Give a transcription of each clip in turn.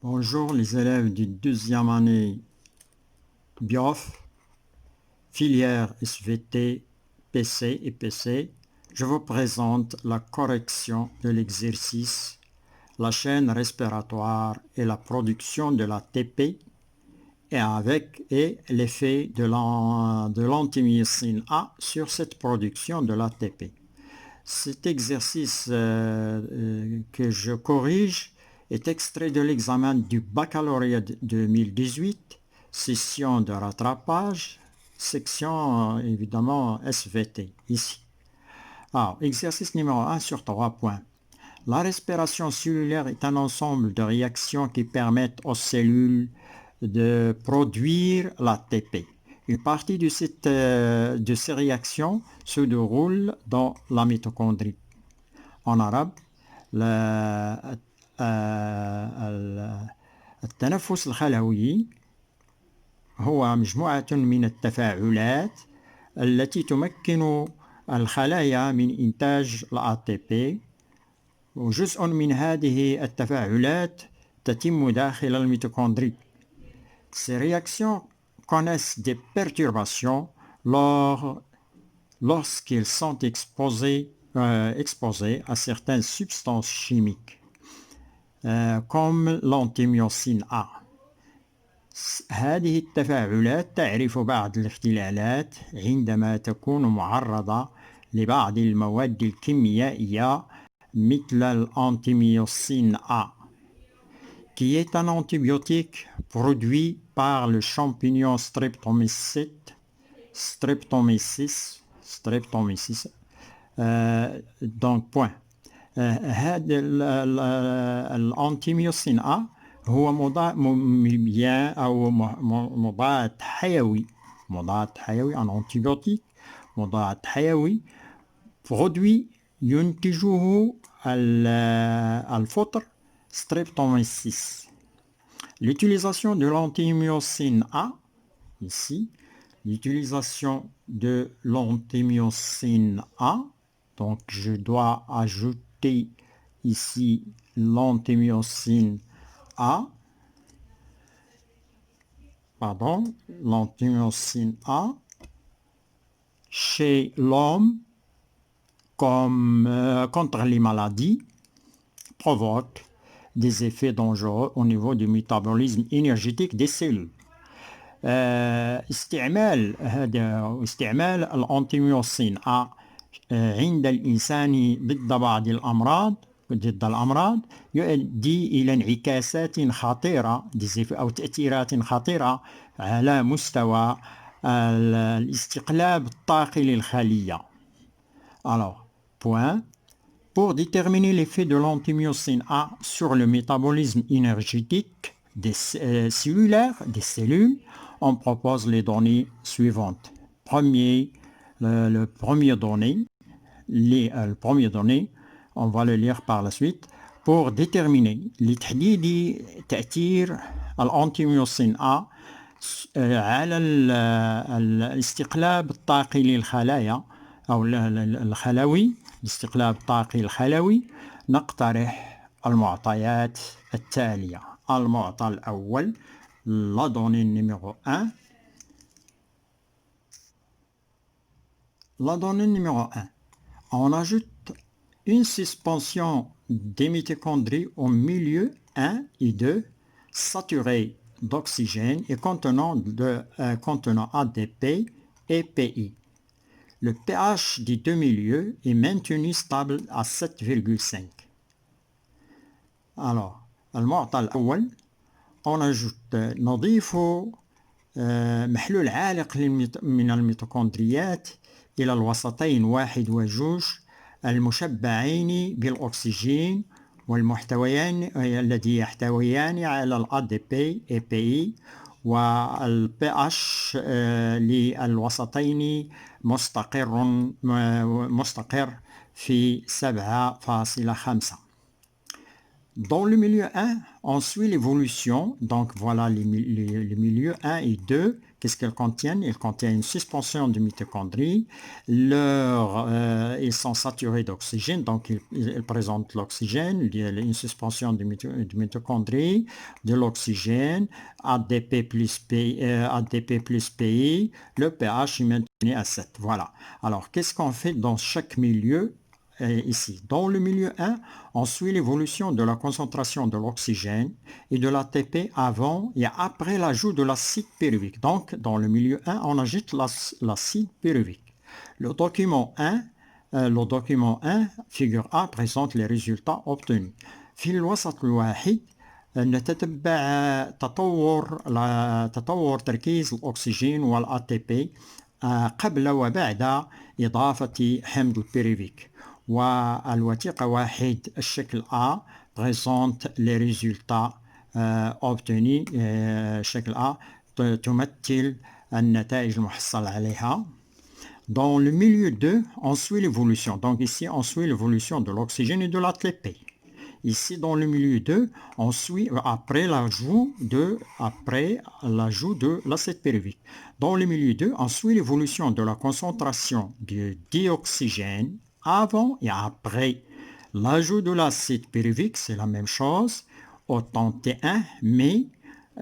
Bonjour les élèves du deuxième année BIOF, filière SVT, PC et PC. Je vous présente la correction de l'exercice, la chaîne respiratoire et la production de la TP et l'effet de l'antimyocine A sur cette production de la TP. Cet exercice que je corrige est extrait de l'examen du baccalauréat 2018, session de rattrapage, section évidemment SVT, ici. Alors, exercice numéro 1 sur 3 points. La respiration cellulaire est un ensemble de réactions qui permettent aux cellules de produire l'ATP. Une partie de ces réactions se déroule dans la mitochondrie. En arabe, التنفس الخلوي هو مجموعة من التفاعلات التي تمكن الخلايا من إنتاج الATP وجزء من هذه التفاعلات تتم داخل الميتوكوندري. Ces réactions connaissent des perturbations lorsqu'ils sont exposés à certaines substances chimiques, comme l'antimyocine A. هذه التفاعلات تعرف بعض الاختلالات عندما تكون معرضة لبعض المواد الكيميائية مثل l'antimyocine A, qui est un antibiotique produit par le champignon Streptomyces. Donc point. هذا الانتيميوسين A هو مضاد حيوي un antibiotique مضاد حيوي produit ينتجه الفطر Streptomyces. L'utilisation de l'antimyocine A, ici, l'utilisation de l'antimyocine A, donc je dois ajouter ici l'antimyocine A, l'antimyocine A, chez l'homme, comme contre les maladies, provoque des effets dangereux au niveau du métabolisme énergétique des cellules. استعمال الأنتيميوسين A عند الإنسان ضد الأمراض يؤدي إلى انعكاسات خطيرة أو تأثيرات خطيرة على مستوى الاستقلاب الطاقي للخلية. Alors, point. Pour déterminer l'effet de l'antimyocine A sur le métabolisme énergétique cellulaire des cellules, on propose les données suivantes. Le premier donné, on va le lire par la suite. Pour déterminer لتحديد تأثير الأنتيميوسين A على الاستقلاب الطاقي للخلايا أو الخلوي، الاستقلاب الطاقي الخلوي، نقترح المعطيات التالية. المعطى الأول، la donnée numéro 1. La donnée numéro 1. On ajoute une suspension des mitochondries au milieu 1 et 2 saturés d'oxygène et contenant ADP et PI. Le pH des deux milieux est maintenu stable à 7,5. Alors, المعطى الأول on ajoute نضيف محلول عالق من الميتوكوندريات إلى الوسطين 1 و 2 المشبعين بالأكسجين والمحتويان الذي يحتويان على الADP API والPH للوسطين مستقر في 7.5. Dans le milieu 1, on suit l'évolution. Donc voilà les milieux 1 et 2. Qu'est-ce qu'elles contiennent? Elles contiennent une suspension de mitochondries. Ils sont saturés d'oxygène, donc ils présentent l'oxygène, une suspension de mitochondries, de l'oxygène, ADP plus PI, le pH est maintenu à 7. Voilà. Alors, qu'est-ce qu'on fait dans chaque milieu? Ici, dans le milieu 1, on suit l'évolution de la concentration de l'oxygène et de l'ATP avant et après l'ajout de l'acide pyruvique. Donc, dans le milieu 1, on ajoute l'acide pyruvique. Le document 1, figure A, présente les résultats obtenus. في الوسط الواحد نتتبع تطور تركيز الأكسجين والATP قبل وبعد إضافة حمض البيروفيك. والوثيقة واحد الشكل A présente les résultats obtenus. شكل A تمثل النتائج المحصل عليها. Dans le milieu 2, on suit l'évolution. Donc ici, on suit l'évolution de l'oxygène et de l'ATP. Ici, dans le milieu 2, on suit après l'ajout de l'acide pyruvique. Dans le milieu 2, on suit l'évolution de la concentration de dioxygène avant et après l'ajout de l'acide pyruvique. C'est la même chose au temps T1, mais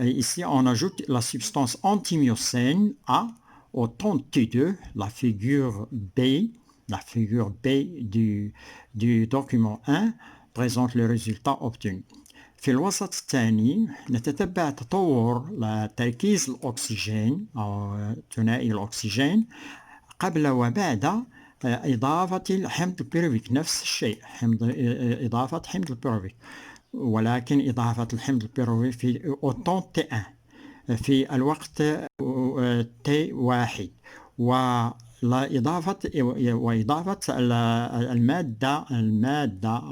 ici, on ajoute la substance antimyocène A au temps T2, la figure B du document 1 présente les résultats obtenus. في الوسط الثاني نتتبع تطور تركيز الأكسجين أو ثنائي الأكسجين قبل وبعد إضافة الحمض البيروفيك. نفس الشيء، إضافة حمض البيروفيك، ولكن إضافة الحمض البيروفيك في أوتون T1 في الوقت T1 وإضافة المادة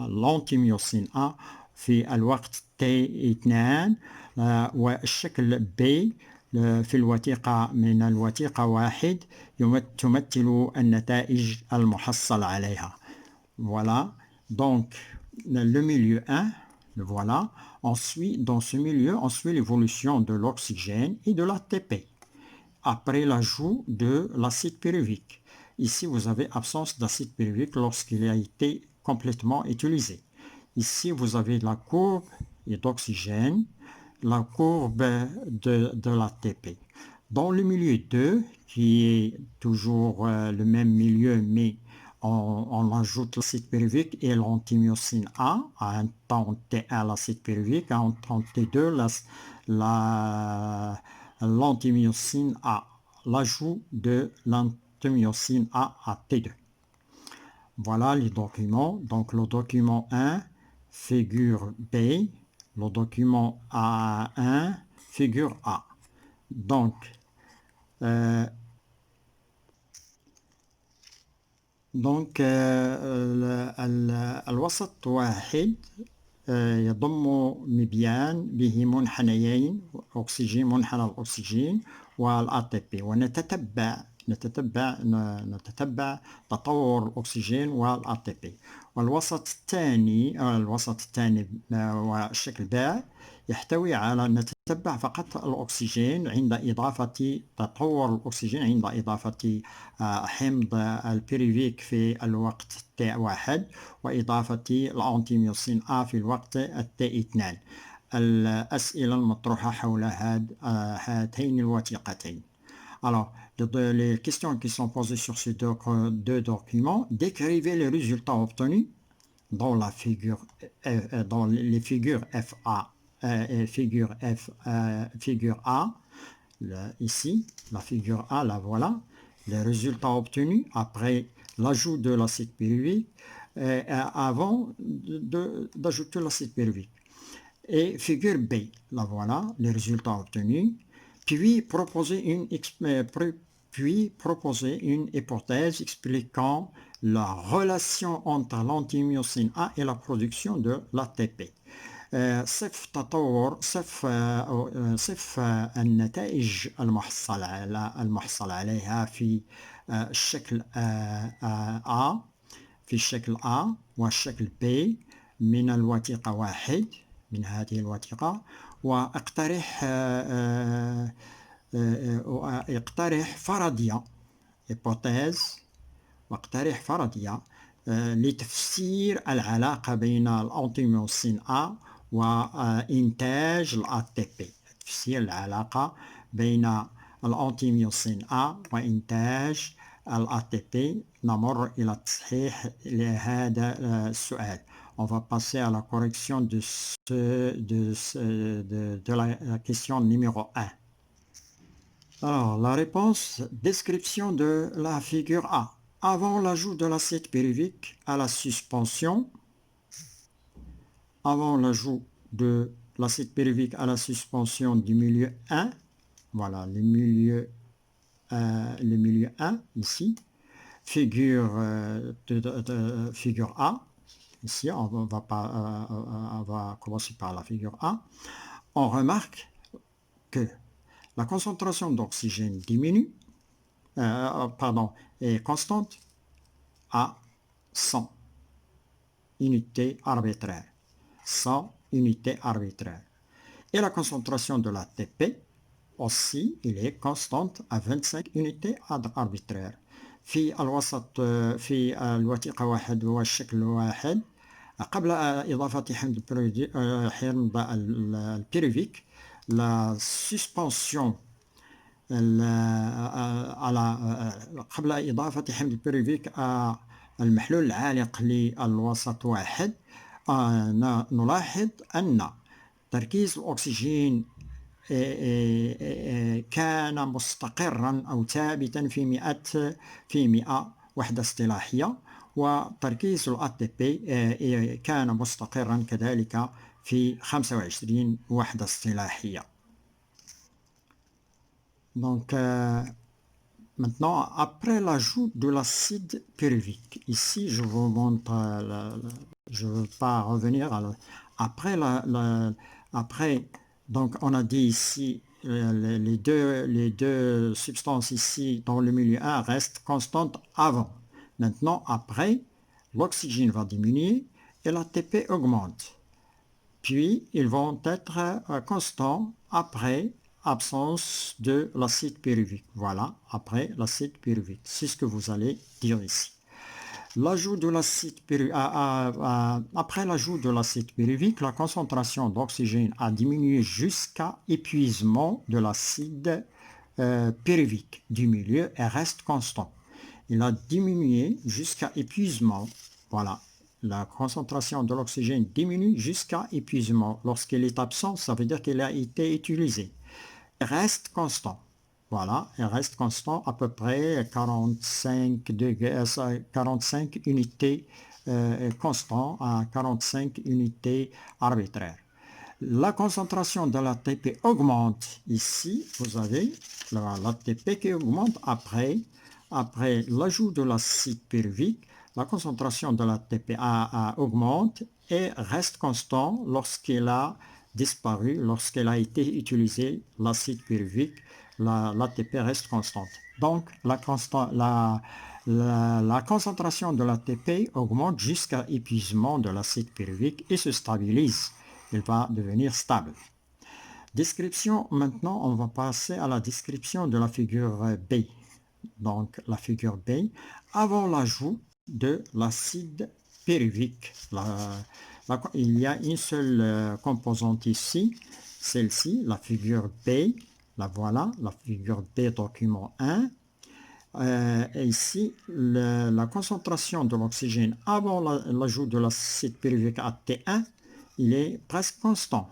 الأنتيميوسين A في الوقت T2 والشكل B في الوثيقة من الوثيقة واحد تمثل النتائج المحصل عليها. Voilà, donc le milieu 1, voilà, dans ce milieu, on suit l'évolution de l'oxygène et de l'ATP après l'ajout de l'acide pyruvique. Ici, vous avez absence d'acide pyruvique lorsqu'il a été complètement utilisé. Ici, vous avez la courbe d'oxygène, la courbe de l'ATP. Dans le milieu 2, qui est toujours le même milieu, mais on ajoute l'acide pyruvique et l'antimyocine A, à un temps T1 l'acide pyruvique, à un temps T2 l'antimyocine A, l'ajout de l'antimyocine A à T2. Voilà les documents. Donc le document 1, figure B, le document A1, figure A. Donc, الوسط واحد يضم مبيان به منحنيين أكسجين، منحنى الأكسجين والATP، ونتتبع تطور الأكسجين والATP. والوسط الثاني والشكل باء يحتوي على نتتبع فقط الأكسجين عند إضافة تطور الأكسجين عند إضافة حمض البيروفيك في الوقت T1 وإضافة الأنتيميوسين A في الوقت T2. الأسئلة المطروحة حول هاتين الوثيقتين. Alors, les questions qui sont posées sur ces deux documents, décrivez les résultats obtenus dans les figures FA. Figure A, ici, la figure A, la voilà, les résultats obtenus après l'ajout de l'acide pyruvique avant d'ajouter l'acide pyruvique. Et figure B, la voilà, les résultats obtenus, puis proposer une hypothèse expliquant la relation entre l'antimyocine A et la production de l'ATP. صف النتائج المحصل عليها في الشكل A والشكل B من الوثيقة واحد من هذه الوثيقة واقترح اقترح فرضية hypothèse واقترح فرضية لتفسير العلاقة بين الأنتيميوسين A وإنتاج ال ATP تفسير العلاقة بين الأنتيميوسين A وإنتاج ال ATP نمر إلى التصحيح لهذا السؤال. On va passer à la correction de la question numéro 1. Alors, la réponse, description de la figure A. Avant l'ajout de l'acide pyruvique à la suspension, avant l'ajout de l'acide pyruvique à la suspension du milieu 1, voilà, le milieu 1, ici, figure A, ici, on va commencer par la figure A, on remarque que la concentration d'oxygène diminue, est constante à 100 unités arbitraires. 100 unités arbitraires. Et la concentration de l'ATP aussi, il est constante à 25 unités arbitraires. في الوسط في الوثيقة واحد والشكل واحد قبل إضافة حمض البيروفيك la suspension قبل إضافة حمض البيروفيك المحلول العالق للوسط واحد نلاحظ أن تركيز الأكسجين كان مستقرا أو ثابتا في 100 وحدة اصطلاحية وتركيز ال ATP كان مستقرا كذلك في 25 وحدة اصطلاحية. Donc, maintenant, après l'ajout de l'acide pyruvique, ici je vous montre, je ne veux pas revenir après, donc on a dit ici, les deux substances ici dans le milieu 1 restent constantes avant. Maintenant, après, l'oxygène va diminuer et l'ATP augmente. Puis, ils vont être constants après absence de l'acide pyruvique. Voilà, après l'acide pyruvique. C'est ce que vous allez dire ici. L'ajout de l'acide pyruvique, après l'ajout de l'acide pyruvique, la concentration d'oxygène a diminué jusqu'à épuisement de l'acide pyruvique du milieu et reste constant. Il a diminué jusqu'à épuisement. Voilà. La concentration de l'oxygène diminue jusqu'à épuisement. Lorsqu'il est absent, ça veut dire qu'il a été utilisé. Il reste constant. Voilà, il reste constant à peu près 45 unités constant à 45 unités arbitraires. La concentration de l'ATP augmente. Ici, vous avez l'ATP qui augmente après l'ajout de l'acide pyruvique. La concentration de l'ATP augmente et reste constant lorsqu'il a disparu, lorsqu'il a été utilisé l'acide pyruvique, l'ATP reste constante. Donc, la concentration de l'ATP augmente jusqu'à épuisement de l'acide pyruvique et se stabilise. Il va devenir stable. Description, maintenant, on va passer à la description de la figure B. Donc, la figure B, avant l'ajout de l'acide pyruvique. Il y a une seule composante ici, celle-ci, la figure B. La voilà, la figure B, document 1. Et ici, la concentration de l'oxygène avant l'ajout de l'acide pyruvique à T1, il est presque constant.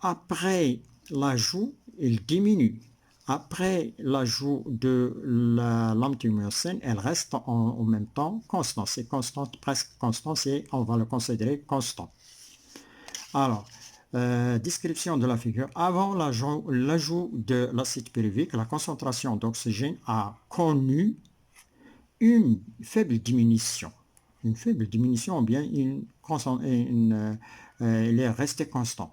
Après l'ajout, il diminue. Après l'ajout de l'antimyocine, elle reste en même temps constant. C'est constant, presque constant, on va le considérer constant. Alors, description de la figure. Avant l'ajout de l'acide pyruvique, la concentration d'oxygène a connu une faible diminution. Une faible diminution ou bien il est resté constant.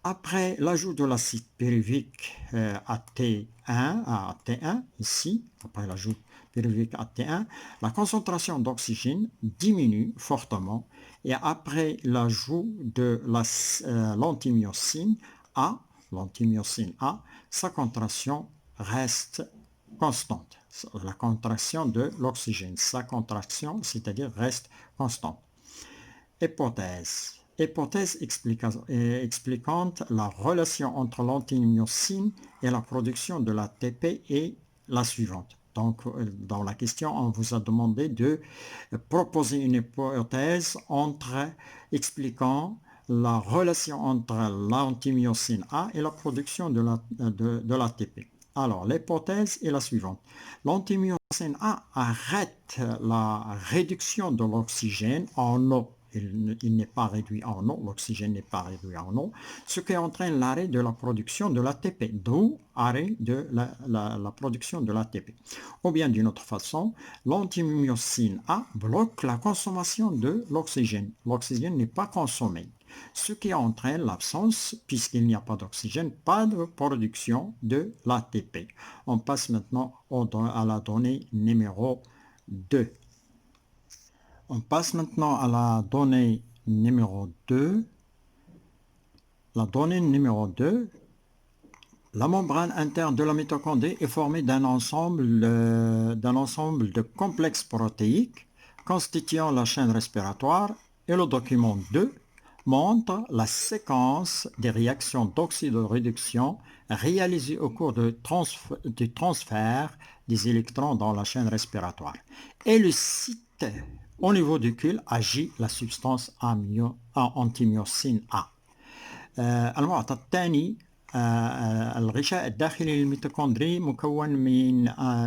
Après l'ajout de l'acide pyruvique à T1, ici, après l'ajout pyruvique à T1, la concentration d'oxygène diminue fortement et après l'ajout de l'antimyocine A, sa contraction reste constante. La contraction de l'oxygène, sa contraction, c'est-à-dire reste constante. Hypothèse. Hypothèse expliquant la relation entre l'antimyocine et la production de l'ATP est la suivante. Donc, dans la question, on vous a demandé de proposer une hypothèse expliquant la relation entre l'antimyocine A et la production de l'ATP. Alors, l'hypothèse est la suivante. L'antimyocine A arrête la réduction de l'oxygène en eau. Il n'est pas réduit en eau, l'oxygène n'est pas réduit en eau, ce qui entraîne l'arrêt de la production de l'ATP, d'où arrêt de la production de l'ATP. Ou bien d'une autre façon, l'antimyocine A bloque la consommation de l'oxygène. L'oxygène n'est pas consommé, ce qui entraîne l'absence, puisqu'il n'y a pas d'oxygène, pas de production de l'ATP. On passe maintenant à la donnée numéro 2. On passe maintenant à la donnée numéro 2. La donnée numéro 2, la membrane interne de la mitochondrie est formée d'un ensemble de complexes protéiques constituant la chaîne respiratoire, et le document 2 montre la séquence des réactions d'oxydoréduction réalisées au cours du transfert des électrons dans la chaîne respiratoire. Et le site au niveau duquel agit la substance antimyocine A. المعطى الثاني الغشاء الداخلي للميتوكوندري مكون من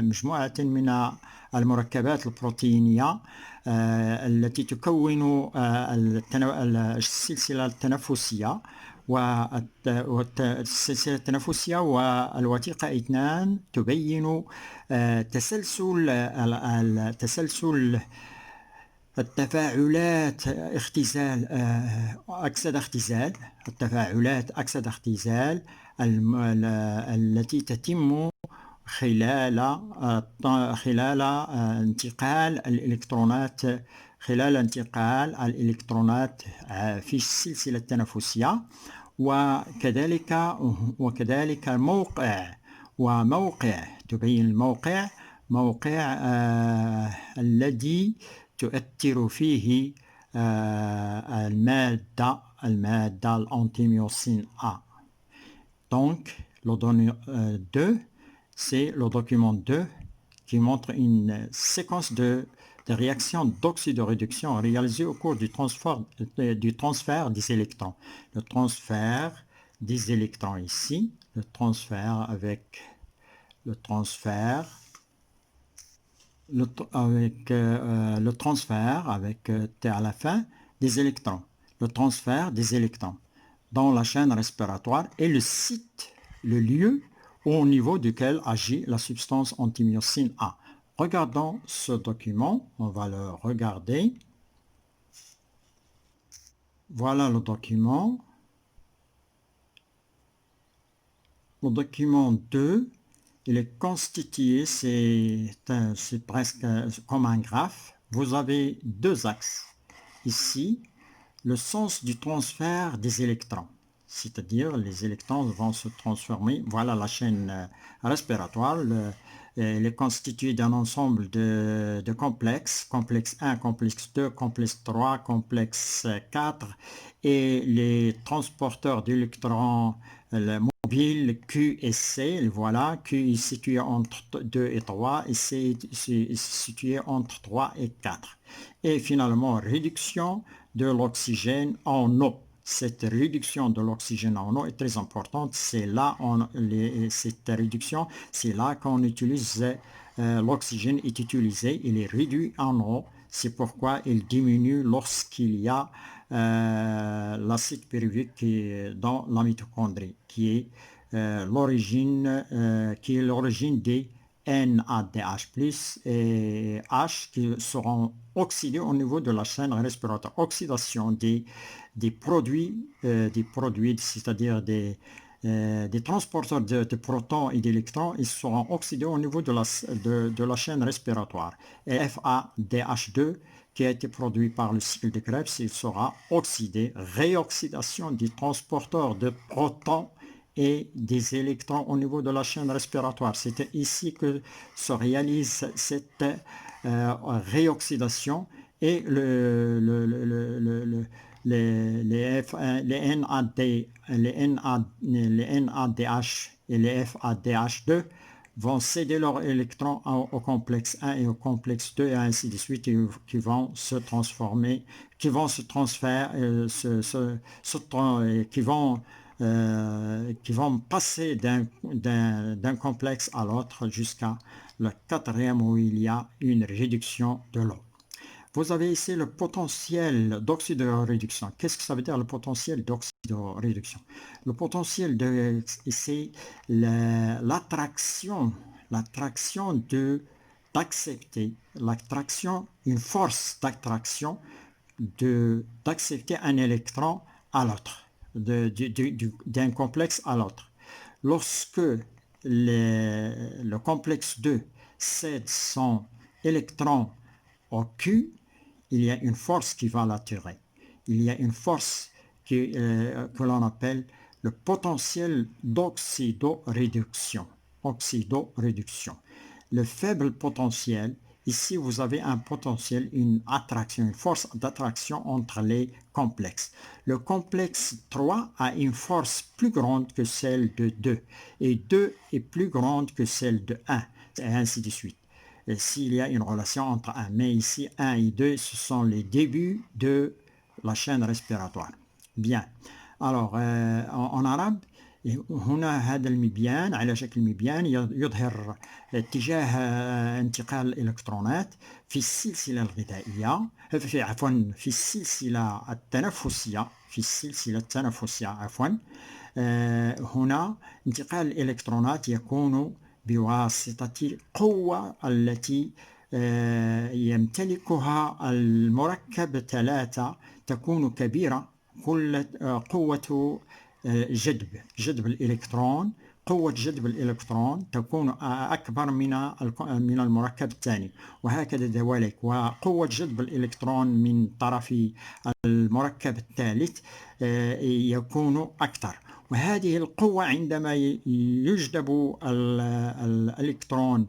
مجموعة من المركبات البروتينية التي تكون السلسلة التنفسية والسلسلة التنفسية والوثيقة 2 تبين تسلسل التفاعلات أكسدة اختزال التي تتم خلال انتقال الإلكترونات في السلسلة التنفسية، وكذلك موقع تبين موقع الذي تؤثر فيه المادة l'antimyocine A. Donc, le document 2, c'est le document 2 qui montre une séquence de réactions d'oxydoréduction réalisées au cours du transfert des électrons. Le transfert des électrons ici, le transfert avec T à la fin des électrons, le transfert des électrons dans la chaîne respiratoire et le site, le lieu au niveau duquel agit la substance antimyocine A. Regardons ce document, on va le regarder. Voilà le document. Le document 2, il est constitué, c'est presque comme un graphe. Vous avez deux axes. Ici, le sens du transfert des électrons, c'est-à-dire les électrons vont se transformer. Voilà la chaîne respiratoire. Elle est constituée d'un ensemble de complexes, complexe 1, complexe 2, complexe 3, complexe 4, et les transporteurs d'électrons mobile Q et C, voilà, Q est situé entre 2 et 3 et C est situé entre 3 et 4. Et finalement, réduction de l'oxygène en eau. Cette réduction de l'oxygène en eau est très importante. C'est là, cette réduction, c'est là qu'on utilise, l'oxygène est utilisé, il est réduit en eau. C'est pourquoi il diminue lorsqu'il y a l'acide pyruvique qui est dans la mitochondrie, qui est l'origine des NADH+, et H qui seront oxydés au niveau de la chaîne respiratoire. Oxydation des produits, c'est-à-dire des transporteurs de protons et d'électrons, ils seront oxydés au niveau de la chaîne respiratoire. Et FADH2 qui a été produit par le cycle de Krebs, il sera oxydé, réoxydation du transporteur de protons et des électrons au niveau de la chaîne respiratoire. C'est ici que se réalise cette réoxydation et les NADH et les FADH2 vont céder leurs électrons au complexe 1 et au complexe 2 et ainsi de suite, qui vont se transformer, qui vont se transférer, qui vont passer d'un complexe à l'autre jusqu'à le quatrième où il y a une réduction de l'eau. Vous avez ici le potentiel d'oxydoréduction. Qu'est-ce que ça veut dire le potentiel d'oxydoréduction? Le potentiel, c'est l'attraction d'accepter, une force d'attraction d'accepter un électron à l'autre, d'un complexe à l'autre. Lorsque le complexe 2 cède son électron au Q, il y a une force qui va l'attirer. Il y a une force que l'on appelle le potentiel d'oxydoréduction. Le faible potentiel, ici vous avez un potentiel, une force d'attraction entre les complexes. Le complexe 3 a une force plus grande que celle de 2 et 2 est plus grande que celle de 1 et ainsi de suite. S'il y a une relation entre 1, mais ici 1 et 2, ce sont les débuts de la chaîne respiratoire. Bien, alors en arabe, هنا هذا المبيان على شكل مبيان يظهر اتجاه انتقال الإلكترونات في السلسلة الغذائية في السلسلة التنفسية هنا انتقال الإلكترونات يكون بواسطة القوة التي يمتلكها المركب 3 تكون كبيرة. قوة جذب الإلكترون، قوة جذب الإلكترون تكون أكبر من المركب الثاني، وهكذا ذلك. وقوة جذب الإلكترون من طرف المركب الثالث يكون أكثر. وهذه القوة عندما يجذب الإلكترون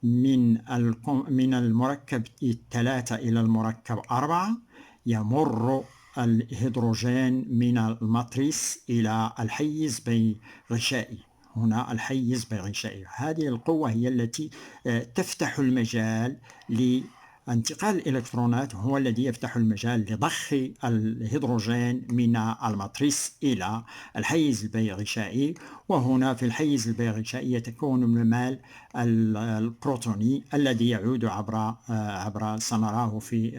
من المركب 3 إلى المركب 4 يمر الهيدروجين من الماتريس إلى الحيز الغشائي. هنا الحيز الغشائي، هذه القوة هي التي تفتح المجال انتقال الإلكترونات، هو الذي يفتح المجال لضخ الهيدروجين من الماتريس إلى الحيز البيغشائي. وهنا في الحيز البيغشائي يتكون من المال البروتوني الذي يعود عبر سنراه في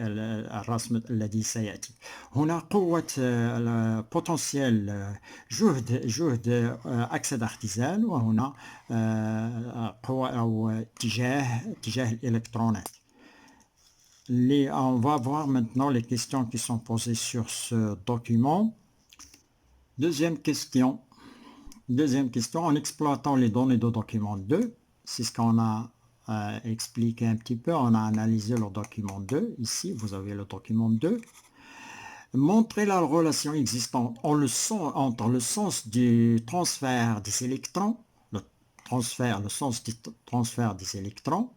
الرسم الذي سيأتي. هنا قوة بوتنسيال جهد أكسدة اختزال، وهنا قوة أو اتجاه الإلكترونات. On va voir maintenant les questions qui sont posées sur ce document. Deuxième question, en exploitant les données du document 2, c'est ce qu'on a expliqué un petit peu, on a analysé le document 2, ici vous avez le document 2. Montrer la relation existante entre le sens du transfert des électrons, le sens du transfert des électrons,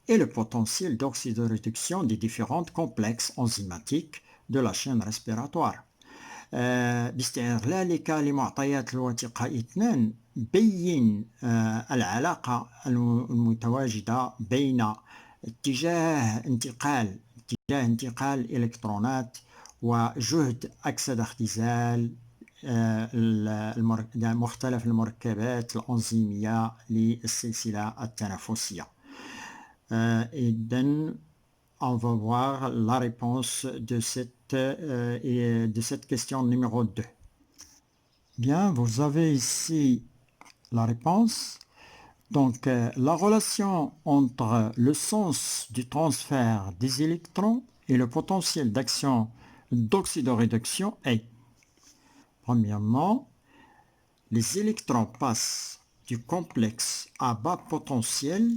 et le potentiel d'oxydoréduction des différents complexes enzymatiques de la chaîne respiratoire. باستغلالك لمعطيات الوثيقة 2 بين العلاقة المتواجدة بين اتجاه انتقال الإلكترونات وجهد أكسدة اختزال مختلف المركبات الأنزيمية للسلسلة التنفسية. Et then, on va voir la réponse de cette question numéro 2. Bien, vous avez ici la réponse. Donc, la relation entre le sens du transfert des électrons et le potentiel d'action d'oxydoréduction est, premièrement, les électrons passent du complexe à bas potentiel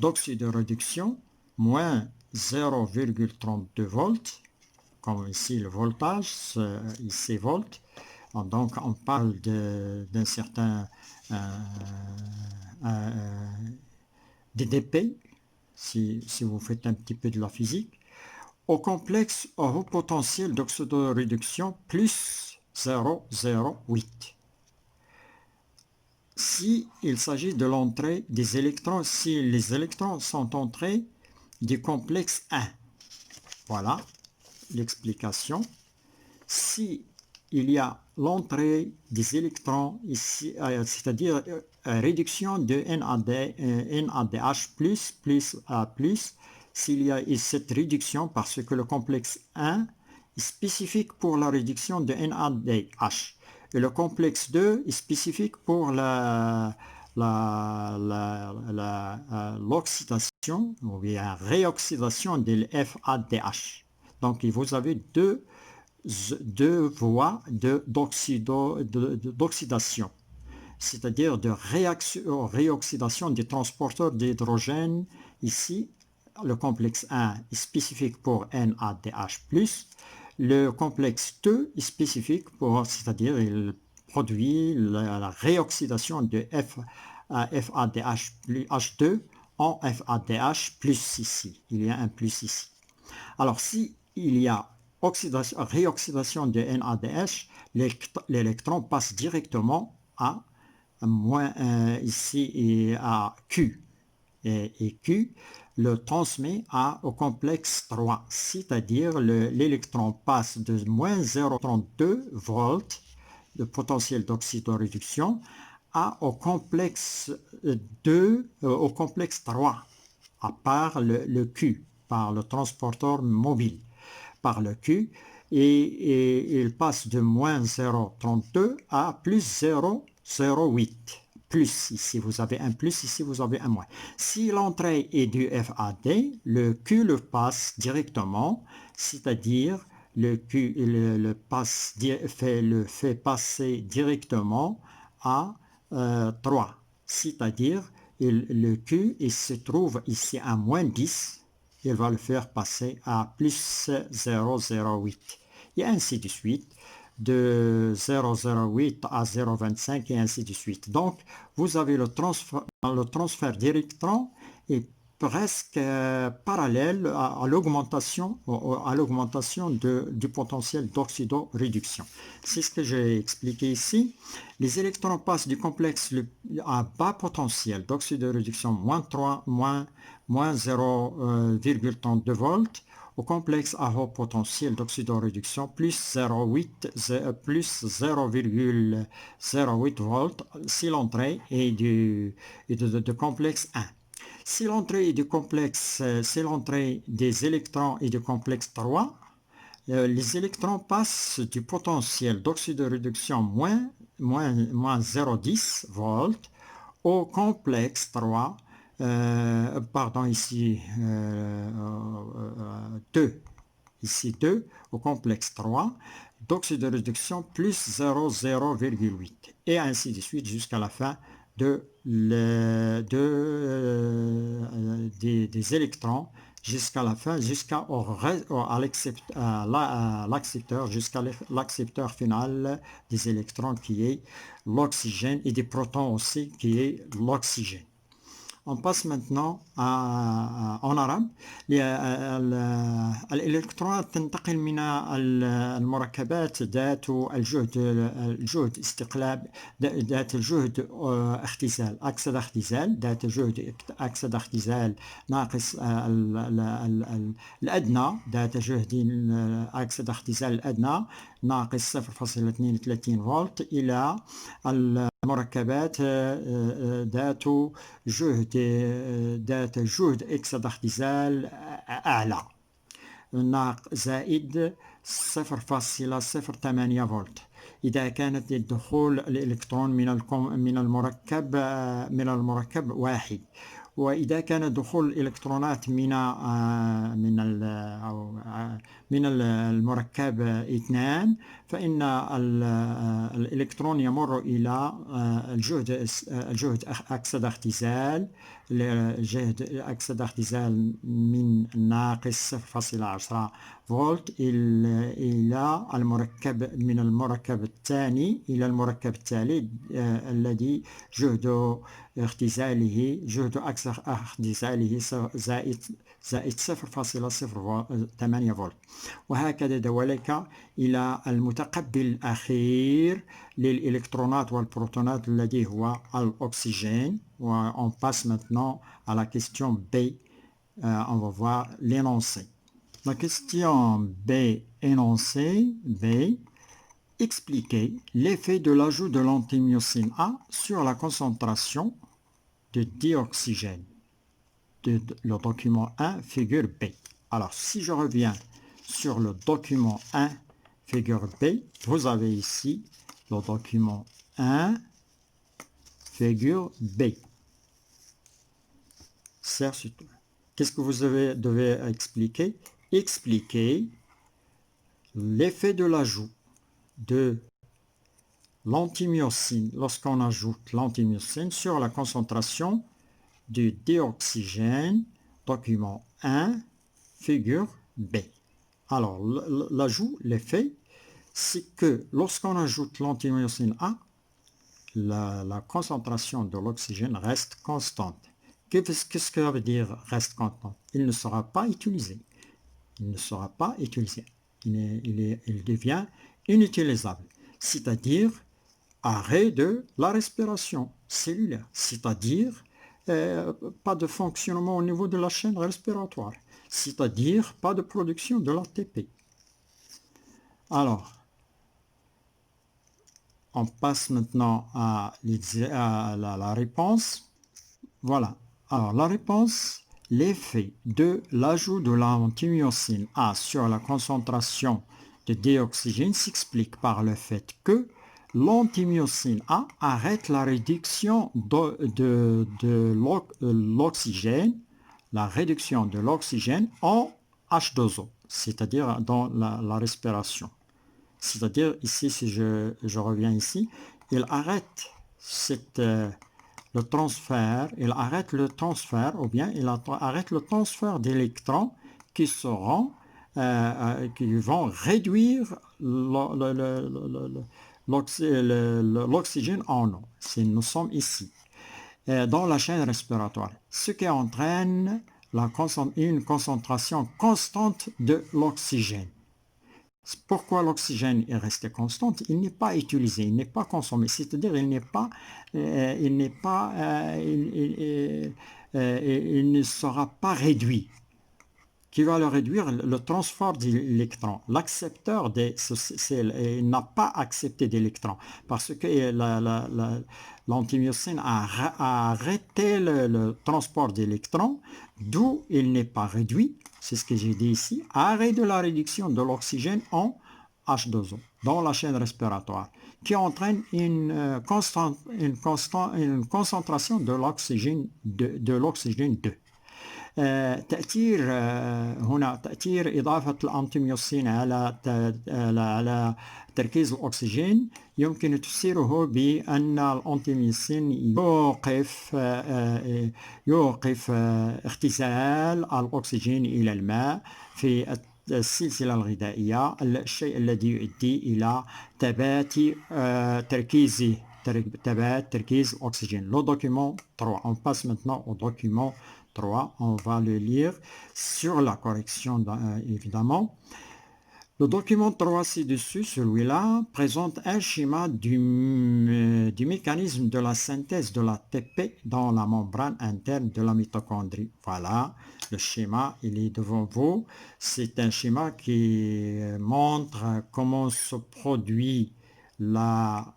d'oxydoréduction moins 0,32 volts, comme ici le voltage, ici volt. Donc on parle d'un certain DDP, si vous faites un petit peu de la physique, au complexe au haut potentiel d'oxydoréduction plus 0,08. Si il s'agit de l'entrée des électrons, si les électrons sont entrés du complexe 1. Voilà l'explication. Si il y a l'entrée des électrons ici, c'est-à-dire réduction de NADH plus A+, s'il y a cette réduction parce que le complexe 1 est spécifique pour la réduction de NADH et le complexe 2 est spécifique pour l'oxydation ou bien réoxydation de FADH. Donc vous avez deux voies d'oxydation, c'est-à-dire de réoxydation des transporteurs d'hydrogène. Ici, le complexe 1 est spécifique pour NADH+, le complexe 2 est spécifique pour, c'est-à-dire il produit la réoxydation de FADH plus H2 en FADH plus ici. Il y a un plus ici. Alors, si il y a réoxydation de NADH, l'électron passe directement à ici et à Q. Et Q le transmet au complexe 3, c'est-à-dire l'électron passe de moins 0,32 volts de potentiel d'oxydoréduction au complexe 2, au complexe 3, à part le Q, par le transporteur mobile, par le Q, et il passe de moins 0,32 à plus 0,08. Plus, ici vous avez un plus, ici vous avez un moins. Si l'entrée est du FAD, le Q le passe directement, c'est-à-dire le Q le fait passer directement à 3, c'est-à-dire le Q il se trouve ici à moins 10, il va le faire passer à plus 0,08 et ainsi de suite, de 0,08 à 0,25 et ainsi de suite. Donc, vous avez le transfert d'électrons est presque parallèle à l'augmentation du potentiel d'oxydoréduction. C'est ce que j'ai expliqué ici. Les électrons passent du complexe à bas potentiel d'oxydoréduction moins 3, moins 0,32 volts au complexe à haut potentiel d'oxydoréduction plus 0,08 volts si l'entrée est de complexe 1. Si l'entrée est du complexe, c'est l'entrée des électrons et du complexe 3, les électrons passent du potentiel d'oxydoréduction moins 0,10 volts au complexe 3, pardon, ici 2, ici 2 au complexe 3, d'oxydoréduction plus 0,08 et ainsi de suite jusqu'à la fin des électrons, jusqu'à la fin, jusqu'à l'accepteur, jusqu'à l'accepteur final des électrons qui est l'oxygène et des protons aussi qui est l'oxygène. On passe maintenant en arabe. الإلكترونات تنتقل من المركبات ذات الجهد استقلاب، ذات الجهد اختزال أكسد اختزال، ذات جهد أكسد اختزال ناقص الأدنى، ذات جهد أكسد اختزال الأدنى ناقص 0.32 فولت إلى المركبات ذات جهد اكسد اختزال أعلى زائد 0.08 فولت. إذا كانت الدخول الإلكترون من المركب واحد، وإذا كان دخول الإلكترونات من المركب 2 فإن الإلكترون يمر إلى الجهد أكسد اختزال من ناقص 0.10 فولت إلى من المركب الثاني إلى المركب الثالث الذي جهد أكسد اختزاله زائد 0.08 فولت. وهكذا ذلك إلى المتقبل الأخير للإلكترونات والبروتونات الذي هو الأكسجين. On passe maintenant à la question B. On va voir l'énoncé. La question B énoncé B. Expliquer l'effet de l'ajout de l'antimyocine A sur la concentration de dioxygène. Le document 1, figure B. Alors, si je reviens sur le document 1, figure B, vous avez ici le document 1, figure B. Qu'est-ce que vous devez expliquer? Expliquer l'effet de l'ajout de l'antimyocine, lorsqu'on ajoute l'antimyocine sur la concentration du dioxygène, document 1, figure B. Alors, l'ajout, l'effet, c'est que lorsqu'on ajoute l'antimyocine A, la concentration de l'oxygène reste constante. Qu'est-ce que ça veut dire reste constante? Il ne sera pas utilisé. Il ne sera pas utilisé. Il devient inutilisable. C'est-à-dire arrêt de la respiration cellulaire. C'est-à-dire pas de fonctionnement au niveau de la chaîne respiratoire. C'est-à-dire pas de production de l'ATP. Alors, on passe maintenant à la réponse. Voilà. Alors, la réponse, l'effet de l'ajout de l'antimyocine A sur la concentration de dioxygène s'explique par le fait que l'antimyocine A arrête la réduction de l'oxygène, en H2O, c'est-à-dire dans la respiration. C'est-à-dire ici, si je reviens ici, il arrête le transfert ou bien il arrête le transfert d'électrons qui vont réduire l'oxygène en eau. Si nous sommes ici, dans la chaîne respiratoire, ce qui entraîne une concentration constante de l'oxygène. Pourquoi l'oxygène est resté constant? Il n'est pas utilisé, il n'est pas consommé, c'est-à-dire il ne sera pas réduit. Qui va le réduire? Le transport d'électrons. L'accepteur n'a pas accepté d'électrons parce que l'antimyocine a arrêté le transport d'électrons, d'où il n'est pas réduit. C'est ce que j'ai dit ici. Arrêt de la réduction de l'oxygène en H2O dans la chaîne respiratoire qui entraîne une concentration de l'oxygène 2. تأثير هنا تأثير إضافة الأنتيميوسين على تركيز الأكسجين يمكن تفسيره بأن الأنتيميوسين يوقف اختزال الأكسجين إلى الماء في السلسلة الغذائية، الشيء الذي يؤدي إلى ثبات تركيز الأكسجين. Le document 3. On passe maintenant au document 3, on va le lire sur la correction évidemment. Le document 3 ci-dessus, celui-là, présente un schéma du mécanisme de la synthèse de l'ATP dans la membrane interne de la mitochondrie. Voilà, le schéma, il est devant vous. C'est un schéma qui montre comment se produit la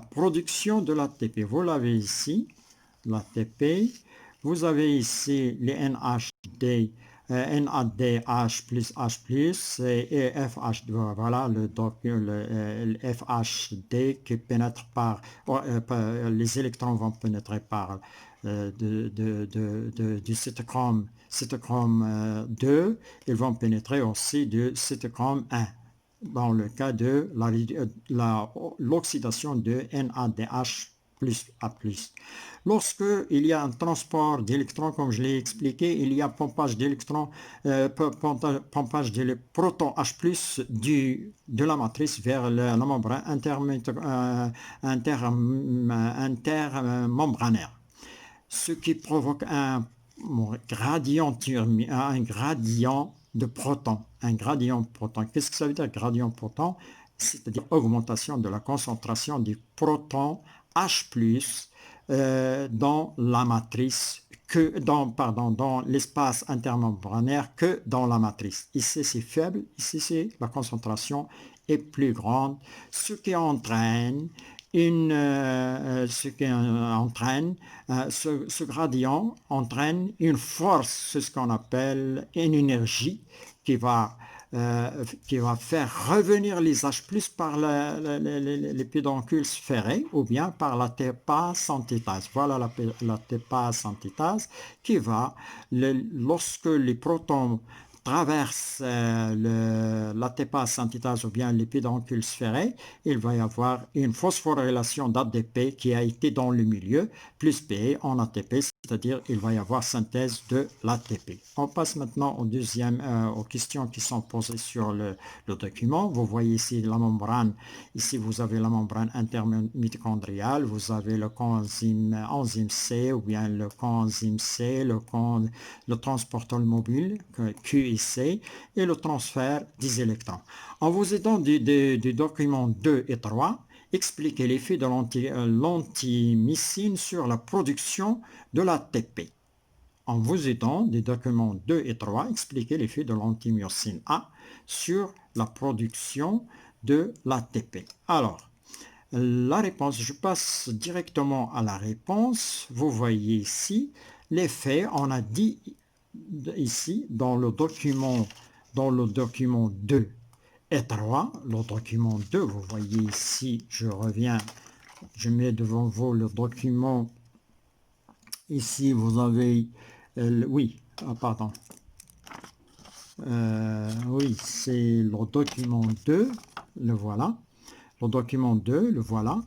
production de l'ATP. Vous l'avez ici. L'ATP, vous avez ici les NHD NADH plus H+, et FH, voilà le FHD qui pénètre les électrons vont pénétrer par du cytochrome 2, ils vont pénétrer aussi du cytochrome 1 dans le cas de l'oxydation de NADH plus A+. Lorsque il y a un transport d'électrons, comme je l'ai expliqué, il y a pompage d'électrons, pompage des protons H+, de la matrice vers la membrane intermembranaire, ce qui provoque un gradient de protons. Un gradient proton. Qu'est-ce que ça veut dire, gradient proton? C'est-à-dire augmentation de la concentration des protons H+, dans la matrice dans l'espace intermembranaire que dans la matrice. Ici c'est faible, ici la concentration est plus grande, ce qui entraîne ce gradient entraîne une force, c'est ce qu'on appelle une énergie qui va faire revenir les H+ par les pédoncules sphérés ou bien par la TPA synthétase. Voilà la TPA synthétase qui va, lorsque les protons traversent la TPA synthétase ou bien les pédoncules sphérés, il va y avoir une phosphorylation d'ADP qui a été dans le milieu, plus P en ATP, c'est-à-dire il va y avoir synthèse de l'ATP. On passe maintenant aux questions qui sont posées sur le document. Vous voyez ici la membrane, ici vous avez la membrane intermitochondriale, vous avez le enzyme C ou bien le coenzyme C, le transporteur mobile QIC et le transfert des électrons. En vous aidant du document 2 et 3, expliquez l'effet de l'antimycine sur la production de l'ATP. En vous aidant des documents 2 et 3, expliquez l'effet de l'antimyocine A sur la production de l'ATP. Alors, la réponse, je passe directement à la réponse. Vous voyez ici l'effet, on a dit ici dans le document 2 et 3, le document 2, vous voyez ici, je reviens, je mets devant vous le document, ici vous avez, oui, pardon, oui, c'est le document 2, le voilà, le document 2, le voilà.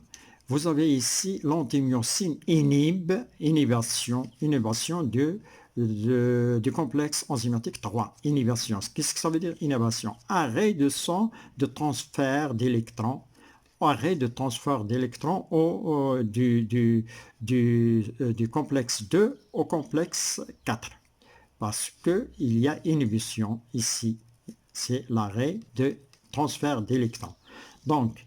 Vous avez ici l'antimyocine inhibition du complexe enzymatique 3. Inhibition. Qu'est-ce que ça veut dire inhibition? Arrêt de transfert d'électrons. Arrêt de transfert d'électrons du complexe 2 au complexe 4. Parce qu'il y a inhibition ici. C'est l'arrêt de transfert d'électrons. Donc,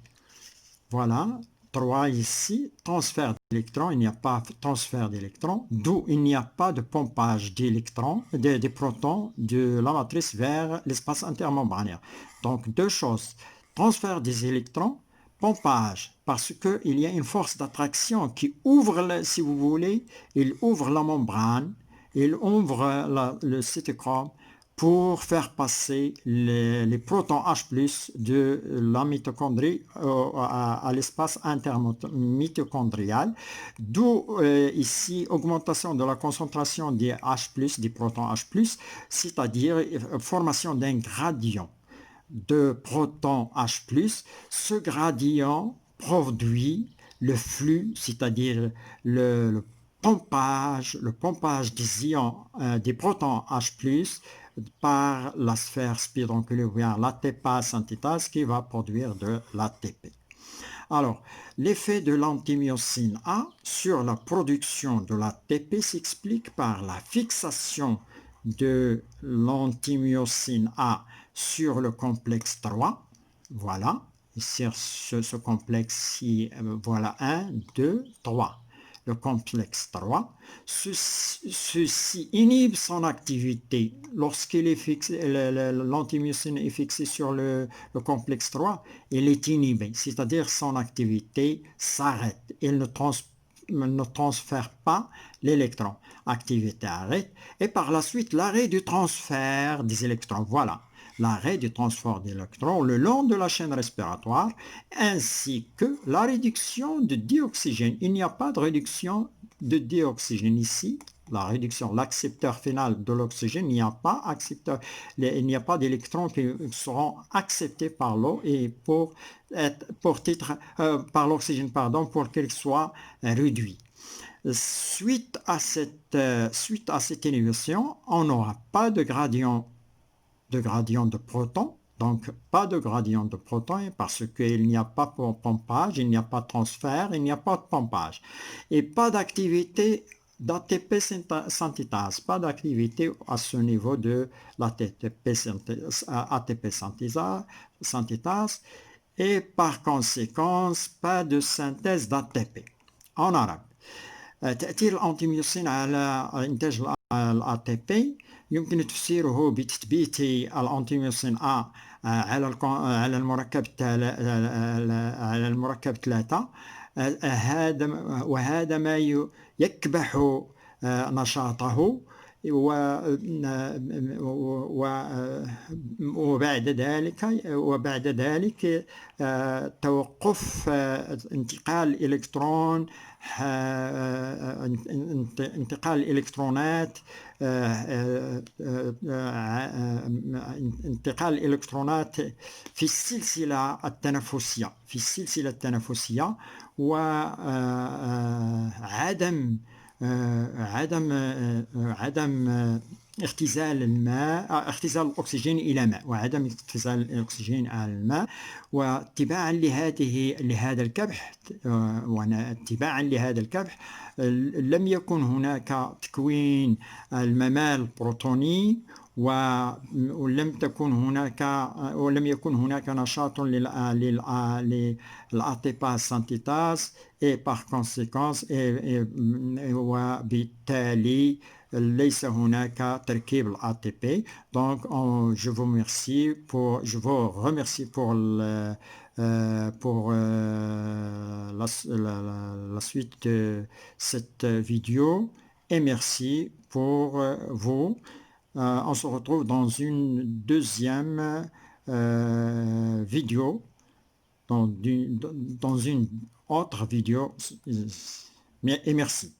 voilà, 3 ici, transfert d'électrons, il n'y a pas de transfert d'électrons, d'où il n'y a pas de pompage d'électrons, des protons de la matrice vers l'espace intermembranaire. Donc deux choses, transfert des électrons, pompage, parce qu'il y a une force d'attraction qui ouvre, si vous voulez, il ouvre la membrane, il ouvre le cytochrome, pour faire passer les protons H+ de la mitochondrie à l'espace intermitochondrial, d'où ici augmentation de la concentration des H+, des protons H+, c'est-à-dire formation d'un gradient de protons H+. Ce gradient produit le flux, c'est-à-dire le pompage des ions, des protons H+, par la sphère spironculaire, l'ATP synthétase qui va produire de l'ATP. Alors, l'effet de l'antimyocine A sur la production de l'ATP s'explique par la fixation de l'antimyocine A sur le complexe 3. Voilà, sur ce complexe-ci, voilà 1, 2, 3. Le complexe 3, ceci inhibe son activité. Lorsqu'il est fixé, l'antimyocine est fixé sur le complexe 3, il est inhibé, c'est-à-dire son activité s'arrête. Il ne ne transfère pas l'électron. Activité arrête. Et par la suite, l'arrêt du transfert des électrons. Voilà, l'arrêt du transfert d'électrons le long de la chaîne respiratoire, ainsi que la réduction de dioxygène. Il n'y a pas de réduction de dioxygène ici. La réduction, l'accepteur final de l'oxygène, il n'y a pas d'électrons qui seront acceptés par l'eau et par l'oxygène, pardon, pour qu'il soit réduit. Suite à cette inhibition, on n'aura pas de gradient de protons, donc pas de gradient de protons parce qu'il n'y a pas de pompage, il n'y a pas de transfert, il n'y a pas de pompage. Et pas d'activité d'ATP synthétase, pas d'activité à ce niveau de l'ATP synthétase et par conséquent pas de synthèse d'ATP. En arabe, تأثير الأنتيميوسين على إنتاج ال ATP يمكن تفسيره بتثبيت الأنتيميوسين A على المركب 3. وهذا ما يكبح نشاطه وبعد ذلك توقف انتقال الإلكترونات في السلسلة التنفسية وعدم اختزال الأكسجين إلى ماء وعدم اختزال الأكسجين على الماء واتباعا لهذا الكبح لم يكن هناك تكوين الممال البروتوني ولم يكن هناك نشاط للأتيبا سانتيتاز et par conséquent وبالتالي ليس هناك تركيب ال ATP. Donc je vous remercie pour la suite de cette vidéo et merci pour vous. On se retrouve dans une deuxième vidéo, dans une autre vidéo et merci.